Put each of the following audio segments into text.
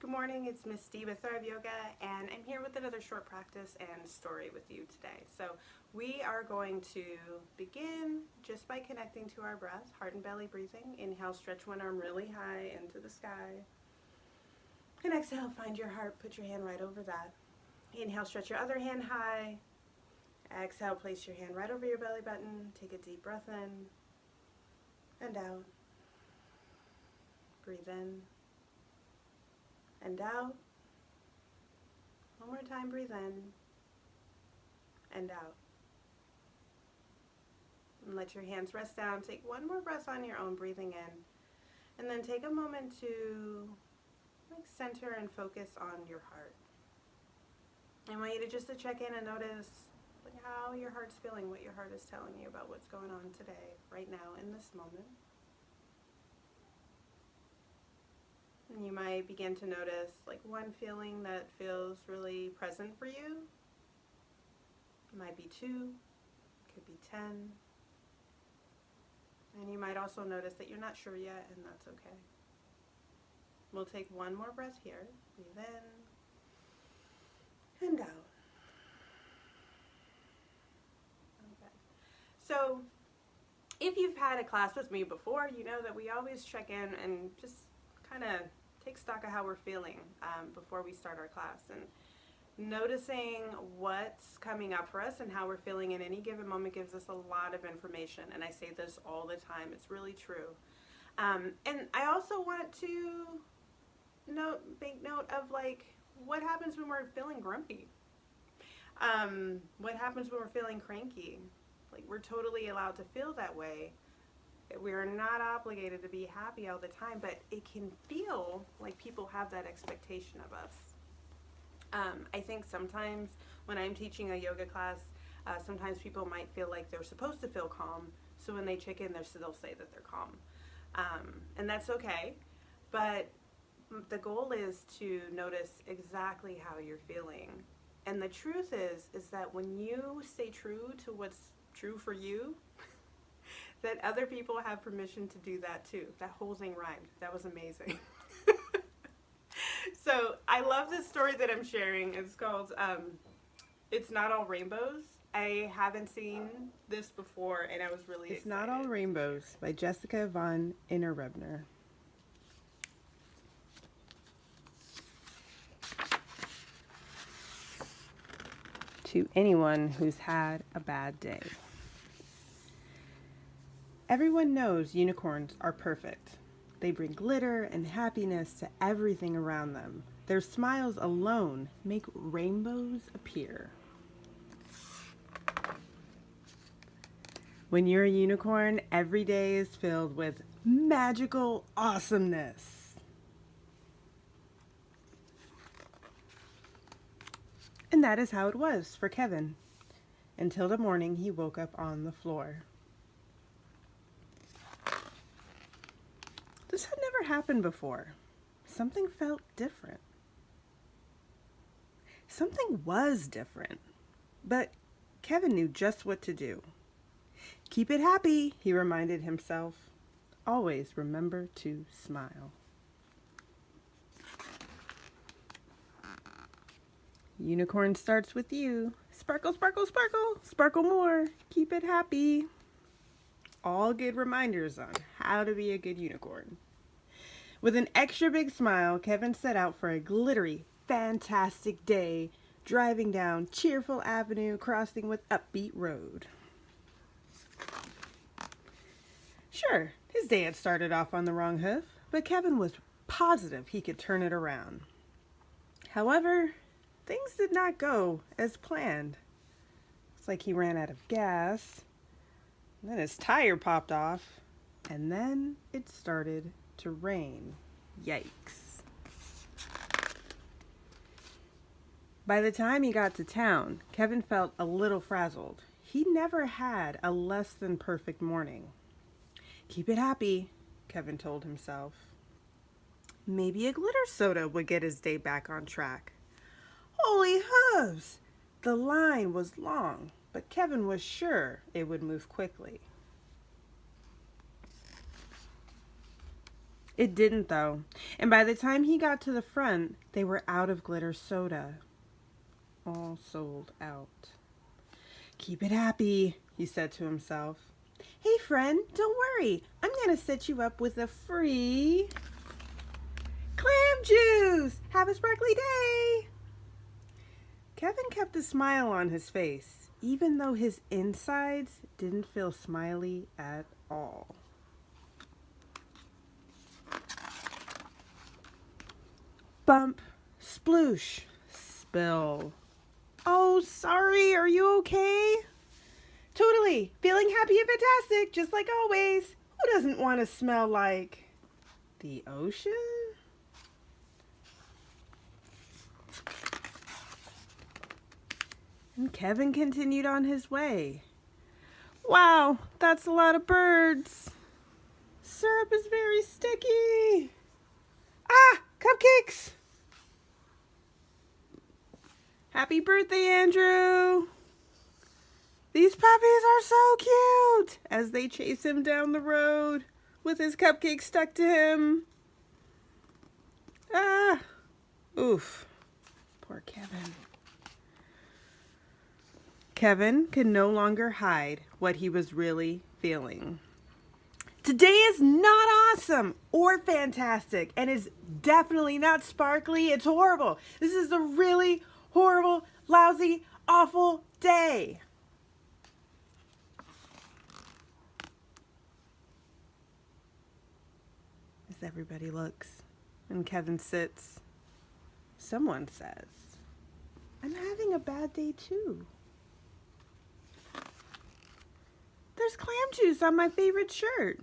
Good morning, it's Miss D with Thrive Yoga, and I'm here with another short practice and story with you today. So we are going to begin just by connecting to our breath, heart and belly breathing. Inhale, stretch one arm really high into the sky. And exhale, find your heart, put your hand right over that. Inhale, stretch your other hand high. Exhale, place your hand right over your belly button. Take a deep breath in and out. Breathe in and out. One more time, breathe in and out. And let your hands rest down. Take one more breath on your own, breathing in. And then take a moment to center and focus on your heart. I want you to just check in and notice how your heart's feeling, what your heart is telling you about what's going on today, right now, in this moment. And you might begin to notice one feeling that feels really present for you. It might be 2, could be 10. And you might also notice that you're not sure yet, and that's okay. We'll take one more breath here. Breathe in and out. Okay. So if you've had a class with me before, you know that we always check in and just kind of take stock of how we're feeling before we start our class, and noticing what's coming up for us and how we're feeling in any given moment gives us a lot of information. And I say this all the time, it's really true. And I also want to make note of what happens when we're feeling grumpy, what happens when we're feeling cranky. We're totally allowed to feel that way. We are not obligated to be happy all the time, but it can feel like people have that expectation of us. I think sometimes when I'm teaching a yoga class, sometimes people might feel like they're supposed to feel calm, so when they check in, they'll say that they're calm. And that's okay, but the goal is to notice exactly how you're feeling. And the truth is that when you stay true to what's true for you, that other people have permission to do that too. That whole thing rhymed. That was amazing. So I love this story that I'm sharing. It's called It's Not All Rainbows. I haven't seen this before, and I was really excited. It's Not All Rainbows by Jessica von Innerrebner. To anyone who's had a bad day. Everyone knows unicorns are perfect. They bring glitter and happiness to everything around them. Their smiles alone make rainbows appear. When you're a unicorn, every day is filled with magical awesomeness. And that is how it was for Kevin, until the morning he woke up on the floor. This had never happened before. Something felt different. Something was different, but Kevin knew just what to do. Keep it happy, he reminded himself. Always remember to smile. Unicorn starts with you. Sparkle, sparkle, sparkle, sparkle more. Keep it happy. All good reminders on how to be a good unicorn. With an extra big smile, Kevin set out for a glittery, fantastic day, driving down Cheerful Avenue, crossing with Upbeat Road. Sure, his day had started off on the wrong hoof, but Kevin was positive he could turn it around. However, things did not go as planned. It's like he ran out of gas, and then his tire popped off, and then it started to rain. Yikes. By the time he got to town, Kevin felt a little frazzled. He never had a less than perfect morning. Keep it happy, Kevin told himself. Maybe a glitter soda would get his day back on track. Holy hooves! The line was long, but Kevin was sure it would move quickly. It didn't, though, and by the time he got to the front, they were out of glitter soda. All sold out. Keep it happy, he said to himself. Hey, friend, don't worry. I'm going to set you up with a free clam juice. Have a sparkly day. Kevin kept a smile on his face, even though his insides didn't feel smiley at all. Bump, sploosh, spill. Oh, sorry, are you okay? Totally, feeling happy and fantastic, just like always. Who doesn't want to smell like the ocean? And Kevin continued on his way. Wow, that's a lot of birds. Syrup is very sticky. Ah, cupcakes. Happy birthday, Andrew. These puppies are so cute as they chase him down the road with his cupcake stuck to him. Ah, oof, poor Kevin. Kevin could no longer hide what he was really feeling. Today is not awesome or fantastic, and is definitely not sparkly. It's horrible. This is a really horrible, lousy, awful day. As everybody looks and Kevin sits, someone says, I'm having a bad day too. There's clam juice on my favorite shirt.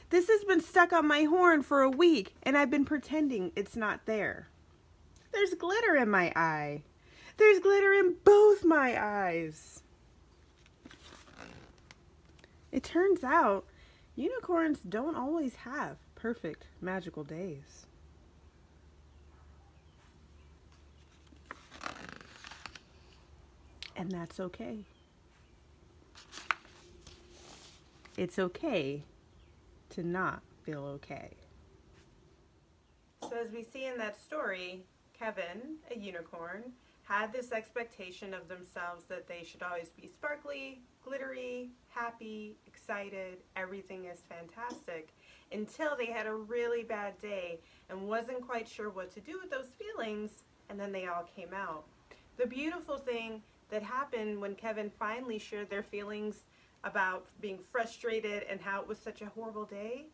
This has been stuck on my horn for a week, and I've been pretending it's not there. There's glitter in my eye. There's glitter in both my eyes. It turns out unicorns don't always have perfect magical days. And that's okay. It's okay to not feel okay. So as we see in that story, Kevin, a unicorn, had this expectation of themselves that they should always be sparkly, glittery, happy, excited, everything is fantastic, until they had a really bad day and wasn't quite sure what to do with those feelings, and then they all came out. The beautiful thing that happened when Kevin finally shared their feelings about being frustrated and how it was such a horrible day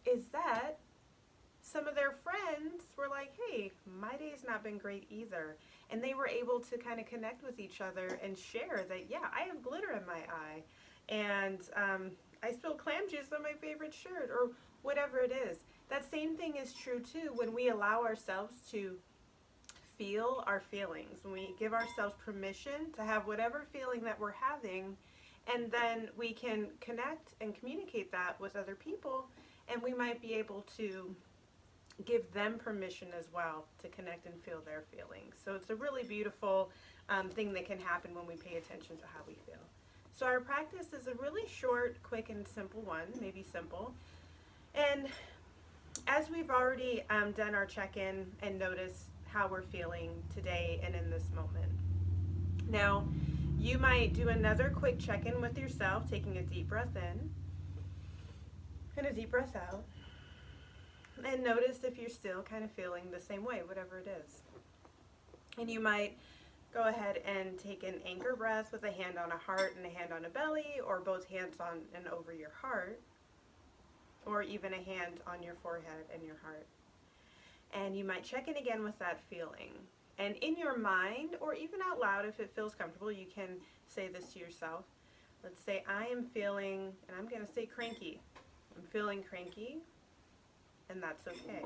is that some of their friends were like, hey, my day's not been great either. And they were able to kind of connect with each other and share that, yeah, I have glitter in my eye. And I spilled clam juice on my favorite shirt, or whatever it is. That same thing is true too when we allow ourselves to feel our feelings. When we give ourselves permission to have whatever feeling that we're having, and then we can connect and communicate that with other people, and we might be able to give them permission as well to connect and feel their feelings. So it's a really beautiful thing that can happen when we pay attention to how we feel. So our practice is a really short, quick, and simple one, maybe simple. And as we've already done our check-in and noticed how we're feeling today and in this moment. Now, you might do another quick check-in with yourself, taking a deep breath in and a deep breath out. And notice if you're still kind of feeling the same way, whatever it is. And you might go ahead and take an anchor breath with a hand on a heart and a hand on a belly, or both hands on and over your heart, or even a hand on your forehead and your heart. And you might check in again with that feeling. And in your mind, or even out loud if it feels comfortable, you can say this to yourself. Let's say I am feeling, and I'm going to say cranky. I'm feeling cranky, and that's okay.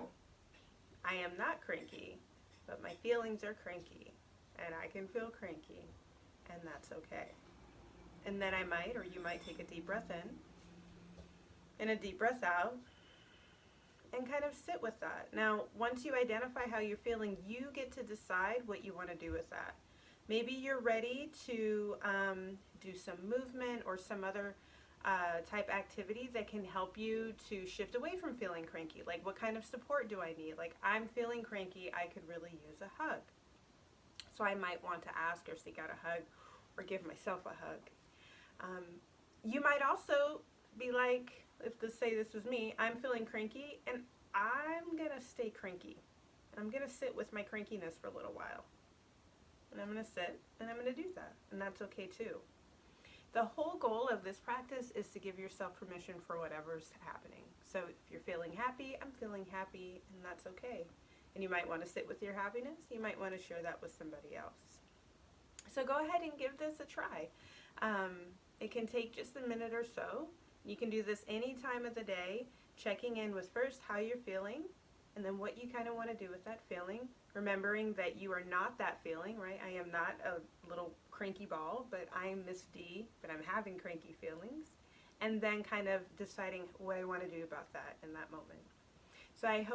I am not cranky, but my feelings are cranky, and I can feel cranky, and that's okay. And then I might, or you might take a deep breath in, and a deep breath out, and kind of sit with that. Now, once you identify how you're feeling, you get to decide what you want to do with that. Maybe you're ready to do some movement or some other type activity that can help you to shift away from feeling cranky. Like, what kind of support do I need? Like, I'm feeling cranky, I could really use a hug. So I might want to ask or seek out a hug or give myself a hug. You might also be like, if say this was me, I'm feeling cranky and I'm gonna stay cranky. I'm gonna sit with my crankiness for a little while. And I'm gonna sit and I'm gonna do that. And that's okay too. The whole goal of this practice is to give yourself permission for whatever's happening. So if you're feeling happy, I'm feeling happy, and that's okay. And you might want to sit with your happiness. You might want to share that with somebody else. So go ahead and give this a try. It can take just a minute or so. You can do this any time of the day, checking in with first how you're feeling, and then what you kind of want to do with that feeling. Remembering that you are not that feeling, right? I am not a little cranky ball, but I'm Miss D, but I'm having cranky feelings. And then kind of deciding what I want to do about that in that moment. So I hope